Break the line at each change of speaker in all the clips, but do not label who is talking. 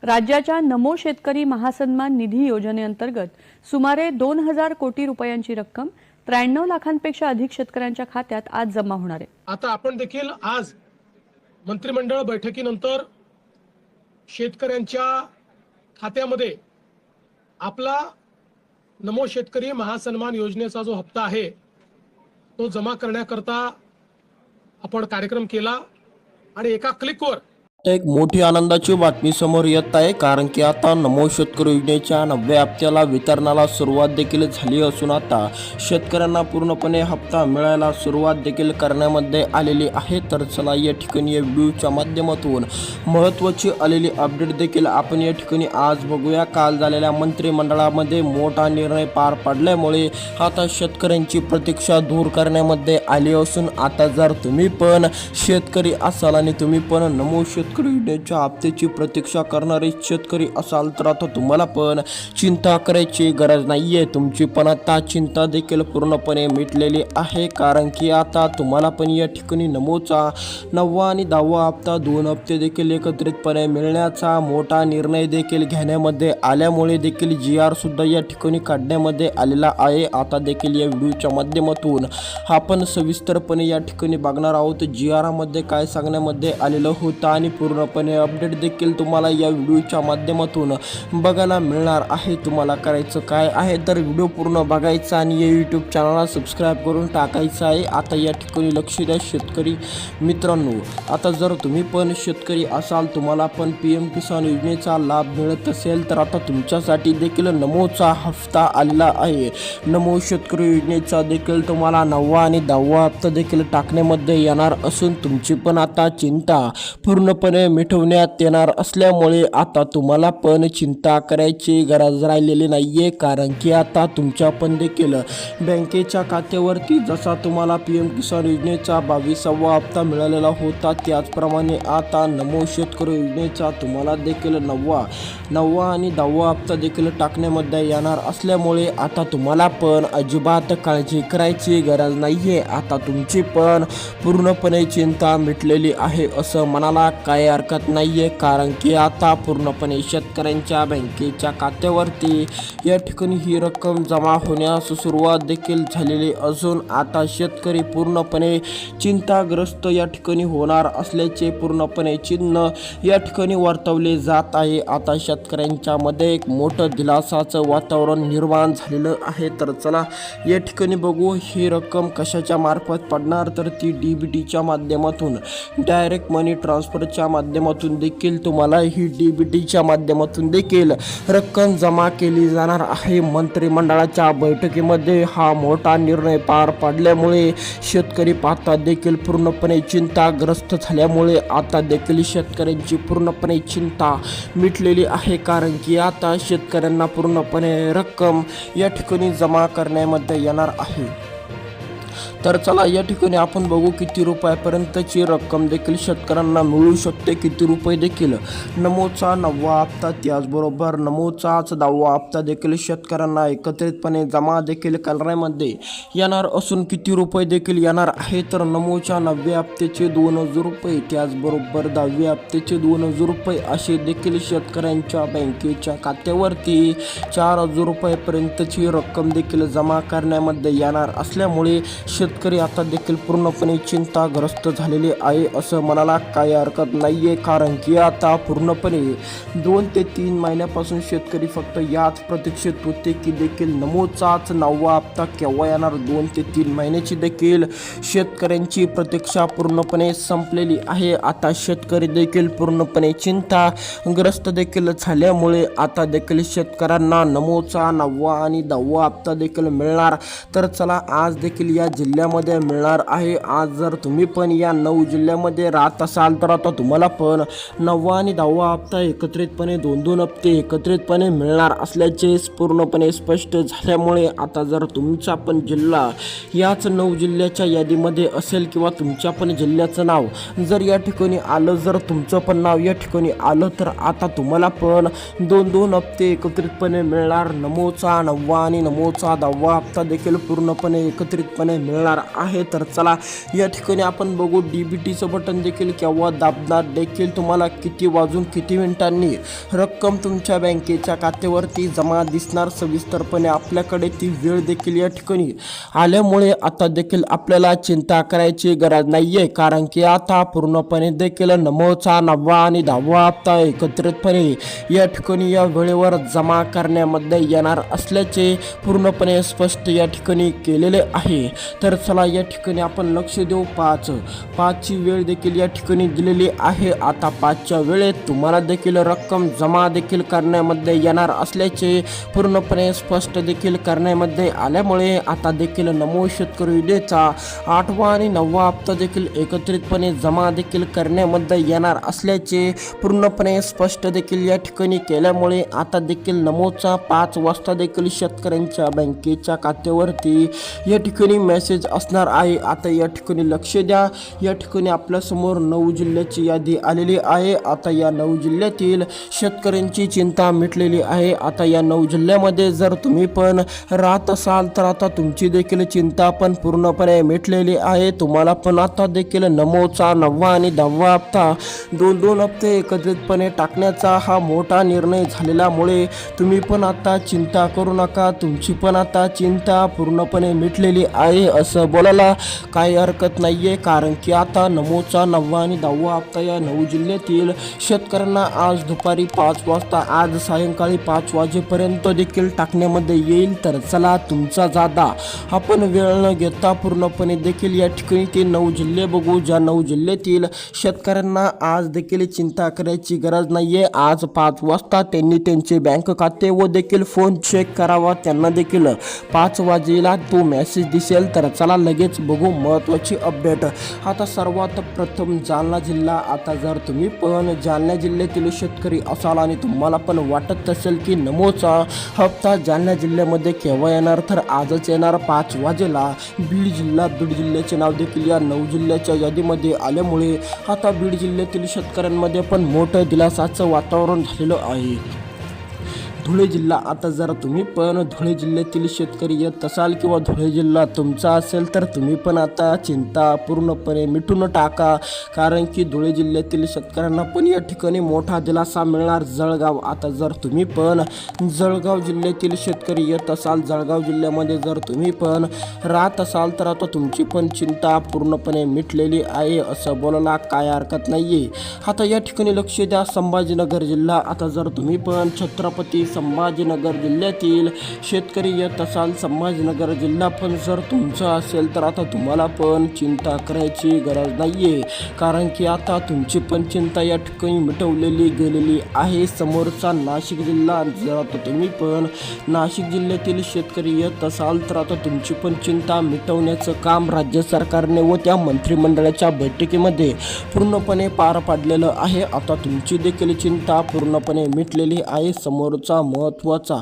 राज्याच्या नमो शेतकरी महासन्मान निधी योजनेअंतर्गत सुमारे 2000 कोटी रुपयांची रक्कम 93 लाखांपेक्षा अधिक शेतकऱ्यांच्या खात्यात आज जमा होणार आहे।
आता आपण देखील आज मंत्रिमंडळ बैठकीनंतर शेतकऱ्यांच्या खात्यामध्ये आपला नमो शेतकरी महासन्मान योजनेचा जो हप्ता आहे तो जमा करण्याकरता आपण कार्यक्रम केला आणि एका क्लिकवर
एक मोठी आनंदाची बातमी समोर येत आहे, कारण की आता नमो शेतकरी योजनेच्या 90व्या हप्त्याला वितरणाला सुरुवात देखील झाली असून आता शेतकऱ्यांना पूर्णपणे हप्ता मिळायला सुरुवात देखील करण्यामध्ये आलेली आहे। तर चला या ठिकाणी या व्हिडिओच्या माध्यमातून महत्त्वाची आलेली अपडेट देखील आपण या ठिकाणी आज बघूया। काल झालेल्या मंत्रिमंडळामध्ये मोठा निर्णय पार पडल्यामुळे आता शेतकऱ्यांची प्रतीक्षा दूर करण्यामध्ये आली असून आता जर तुम्ही पण शेतकरी असाल आणि तुम्ही पण नमो शेतकरी योजनेच्या हप्त्याची प्रतीक्षा करणारे शेतकरी असाल तर आता तुम्हाला पण चिंता करायची गरज नाहीये। तुमची पण आता चिंता देखील पूर्णपणे मिटलेली आहे, कारण की आता तुम्हाला पण या ठिकाणी नमोचा 9वा आणि 10वा हप्ता 2 हप्ते देखील एकत्रितपणे मिळण्याचा मोठा निर्णय देखील घेण्यामध्ये आल्यामुळे देखील GR सुद्धा या ठिकाणी काढण्यामध्ये आलेला आहे। आता देखील या व्हिडिओच्या माध्यमातून आपण सविस्तरपणे या ठिकाणी बघणार आहोत GR मध्ये काय सांगण्यामध्ये आलेलं होतं आणि पूर्णपणे अपडेट देखील तुम्हाला या व्हिडिओच्या माध्यमातून बघायला मिळणार आहे। तुम्हाला करायचं काय आहे तर व्हिडिओ पूर्ण बघायचा आणि या यूट्यूब चॅनलला सबस्क्राईब करून टाकायचं आहे। आता या ठिकाणी लक्ष द्या शेतकरी मित्रांनो, आता जर तुम्ही पण शेतकरी असाल, तुम्हाला पण PM किसान योजनेचा लाभ मिळत असेल तर आता तुमच्यासाठी देखील नमोचा हप्ता आलेला आहे। नमो शेतकरी योजनेचा देखील तुम्हाला 9वा आणि 10वा हप्ता देखील टाकण्यामध्ये येणार असून तुमची पण आता चिंता पूर्णपणे मिटवण्यात येणार असल्यामुळे आता तुम्हाला पण चिंता करायची गरज राहिलेली नाहीये, कारण की आता तुमच्या पण देखील बँकेच्या खात्यावरती जसा तुम्हाला PM किसान योजनेचा 22वा हप्ता मिळालेला होता त्याचप्रमाणे आता नमो शेतकरी योजनेचा तुम्हाला देखील 9वा आणि 10वा हप्ता देखील टाकण्यामध्ये येणार असल्यामुळे आता तुम्हाला पण अजिबात काळजी करायची गरज नाहीये। आता तुमची पण पूर्णपणे चिंता मिटलेली आहे असं म्हणाला काय हरकत नाहीये, कारण की आता पूर्णपणे शेतकऱ्यांच्या बँकेच्या खात्यावरती या ठिकाणी ही रक्कम जमा होण्यास सुरुवात देखील झालेली असून आता शेतकरी पूर्णपणे चिंताग्रस्त या ठिकाणी होणार असल्याचे पूर्णपणे चिन्ह या ठिकाणी वर्तवले जात आहे। आता शेतकऱ्यांच्या मध्ये एक मोठं दिलासाचं वातावरण निर्माण झालेलं आहे। तर चला या ठिकाणी बघू ही रक्कम कशाच्या मार्फत पडणार, तर ती DBTच्या माध्यमातून डायरेक्ट मनी ट्रान्सफरच्या माध्यमातून देखील तुम्हाला ही DBTच्या माध्यमातून देखील रक्कम जमा केली जाणार आहे। मंत्रिमंडळाच्या बैठकीमध्ये हा मोठा निर्णय पार पडल्यामुळे शेतकरी पाहता देखील पूर्णपणे चिंताग्रस्त झाल्यामुळे आता देखील शेतकऱ्यांची पूर्णपणे चिंता मिटलेली आहे, कारण की आता शेतकऱ्यांना पूर्णपणे रक्कम या ठिकाणी जमा करण्यामध्ये येणार आहे। तर चला या ठिकाणी आपण बघू किती रुपयापर्यंतची रक्कम देखील शेतकऱ्यांना मिळू शकते, किती रुपये देखील नमोचा 9वा हप्ता त्याचबरोबर नमोचाच 10वा हप्ता देखील शेतकऱ्यांना एकत्रितपणे जमा देखील करण्यामध्ये येणार असून किती रुपये देखील येणार आहे तर नमोच्या 9व्या हप्त्याचे 2000 रुपये त्याचबरोबर 10व्या हप्त्याचे 2000 रुपये असे देखील शेतकऱ्यांच्या बँकेच्या खात्यावरती 4000 रुपयापर्यंतची रक्कम देखील जमा करण्यामध्ये येणार असल्यामुळे शेतकरी आता देखील पूर्णपणे चिंताग्रस्त झालेले आहे असं म्हणायला काही हरकत नाहीये, कारण की आता पूर्णपणे 2 ते 3 महिन्यापासून शेतकरी फक्त याच प्रतीक्षेत होते की देखील नमोचाच 9वा हप्ता केव्हा येणार। 2 ते 3 महिन्याची देखील शेतकऱ्यांची प्रतीक्षा पूर्णपणे संपलेली आहे। आता शेतकरी देखील पूर्णपणे चिंताग्रस्त देखील झाल्यामुळे आता देखील शेतकऱ्यांना नमोचा 9वा आणि 10वा हप्ता देखील मिळणार। तर चला आज देखील या जिल्ह्यामध्ये मिळणार आहे। आज जर तुम्ही पण या 9 जिल्ह्यामध्ये राहत असाल तर आता तुम्हाला पण 9वा आणि 10वा हप्ता एकत्रितपणे 2-2 हप्ते एकत्रितपणे मिळणार असल्याचे पूर्णपणे स्पष्ट झाल्यामुळे आता जर तुमचा पण जिल्हा याच 9 जिल्ह्याच्या यादीमध्ये असेल किंवा तुमच्या पण जिल्ह्याचं नाव जर या ठिकाणी आलं, जर तुमचं पण नाव या ठिकाणी आलं तर आता तुम्हाला पण 2-2 हप्ते एकत्रितपणे मिळणार। नमोचा 9वा आणि नमोचा 10वा हप्ता देखील पूर्णपणे एकत्रितपणे मिळणार मिळणार आहे. तर चला या ठिकाणी आपण बघू DBTचं बटन देखील केव्हा दाबणार, देखील तुम्हाला किती वाजून किती मिनिटांनी रक्कम तुमच्या बँकेच्या खात्यावरती जमा दिसणार. सविस्तरपणे आपल्याकडे ती वेळ देखील या ठिकाणी आल्यामुळे आता देखील आपल्याला चिंता करायची गरज नाही आहे, कारण की आता पूर्णपणे देखील नमोचा 9वा आणि 10वा हप्ता एकत्रितपणे या ठिकाणी या वेळेवर जमा करण्यामध्ये येणार असल्याचे पूर्णपणे स्पष्ट या ठिकाणी केलेले आहे. तर चला या ठिकाणी आपण लक्ष देऊ. 5ची वेळ देखील या ठिकाणी दिलेली आहे. आता 5च्या वेळेत तुम्हाला देखील रक्कम जमा देखील करण्यामध्ये येणार असल्याचे पूर्णपणे स्पष्ट देखील करण्यामध्ये आल्यामुळे आता देखील नमो शेतकरी योजनेचा 8वा आणि 9वा हप्ता देखील एकत्रितपणे जमा देखील करण्यामध्ये येणार असल्याचे पूर्णपणे स्पष्ट देखील या ठिकाणी केल्यामुळे आता देखील नमोचा 5 वाजता देखील शेतकऱ्यांच्या बँकेच्या खात्यावरती या ठिकाणी मेसेज असणार आहे. आता या ठिकाणी लक्ष द्या. या ठिकाणी आपल्यासमोर 9 जिल्ह्याची यादी आलेली आहे. आता या 9 जिल्ह्यातील शेतकऱ्यांची चिंता मिटलेली आहे. आता या 9 जिल्ह्यामध्ये जर तुम्ही पण राहत असाल तर आता तुमची देखील चिंता पण पूर्णपणे मिटलेली आहे. तुम्हाला पण आता देखील नमोचा 9वा आणि 10वा हप्ता 2 हप्ते एकत्रितपणे टाकण्याचा हा मोठा निर्णय झालेल्यामुळे तुम्ही पण आता चिंता करू नका. तुमची पण आता चिंता पूर्णपणे मिटलेली आहे असं बोलायला काही हरकत नाही आहे, कारण की आता नमोचा 9वा आणि 10वा हप्ता या 9 जिल्ह्यातील शेतकऱ्यांना आज दुपारी 5 वाजता आज सायंकाळी 5 वाजेपर्यंत देखील टाकण्यामध्ये येईल. तर चला तुमचा जादा आपण वेळ न घेता पूर्णपणे देखील या ठिकाणी ते 9 जिल्हे बघू, ज्या 9 जिल्ह्यातील शेतकऱ्यांना आज देखील चिंता करायची गरज नाही आहे. आज 5 वाजता त्यांनी त्यांचे बँक खाते व देखील फोन चेक करावा, त्यांना देखील 5 वाजेला तो मेसेज दिसेल. तर चला लगेच बघू महत्त्वाची अपडेट. आता सर्वात प्रथम जालना जिल्हा. आता जर तुम्ही पण जालना जिल्ह्यातील शेतकरी असाल आणि तुम्हाला पण वाटत असेल की नमोचा हप्ता जालना जिल्ह्यामध्ये केव्हा येणार, तर आजच येणार 5 वाजेला. बीड जिल्ह्याचे नाव देखील या 9 जिल्ह्याच्या यादीमध्ये आल्यामुळे आता बीड जिल्ह्यातील शेतकऱ्यांमध्ये पण मोठं दिलासाचं वातावरण झालेलं आहे. धुळे जिल्हा. आता जर तुम्ही पण धुळे जिल्ह्यातील शेतकरी येत असाल किंवा धुळे जिल्हा तुमचा असेल तर तुम्ही पण आता चिंता पूर्णपणे मिटून टाका, कारण की धुळे जिल्ह्यातील शेतकऱ्यांना पण या ठिकाणी मोठा दिलासा मिळणार. जळगाव. आता जर तुम्ही पण जळगाव जिल्ह्यातील शेतकरी येत असाल, जळगाव जिल्ह्यामध्ये जर तुम्ही पण राहत असाल तर आता तुमची पण चिंता पूर्णपणे मिटलेली आहे असं बोलायला काय हरकत नाही आहे. आता या ठिकाणी लक्ष द्या. संभाजीनगर जिल्हा. आता जर तुम्ही पण छत्रपती संभाजीनगर जिल्ह्यातील शेतकरी येत असाल, संभाजीनगर जिल्हा पण जर तुमचा असेल तर आता तुम्हाला पण चिंता करायची गरज नाही आहे, कारण की आता तुमची पण चिंता या ठिकाणी मिटवलेली गेलेली आहे. समोरचा नाशिक जिल्हा. जर आता तुम्ही पण नाशिक जिल्ह्यातील शेतकरी येत असाल तर आता तुमची पण चिंता मिटवण्याचं काम राज्य सरकारने व त्या मंत्रिमंडळाच्या बैठकीमध्ये पूर्णपणे पार पाडलेलं आहे. आता तुमची देखील चिंता पूर्णपणे मिटलेली आहे. समोरचा महत्त्वाचा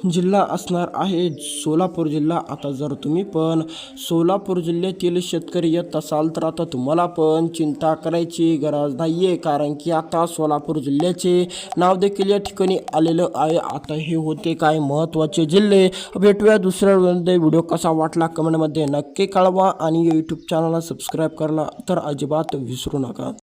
जिल्हा असणार आहे सोलापूर जिल्हा. आता जर तुम्ही पण सोलापूर जिल्ह्यातील शेतकरी येत असाल तर आता तुम्हाला पण चिंता करायची गरज नाही आहे, कारण की आता सोलापूर जिल्ह्याचे नाव देखील या ठिकाणी आलेलं आहे. आता हे होते काय महत्त्वाचे जिल्हे. भेटूया दुसऱ्या व्हिडिओ कसा वाटला कमेंटमध्ये नक्की कळवा आणि यूट्यूब चॅनलला सबस्क्राईब करायला तर अजिबात विसरू नका.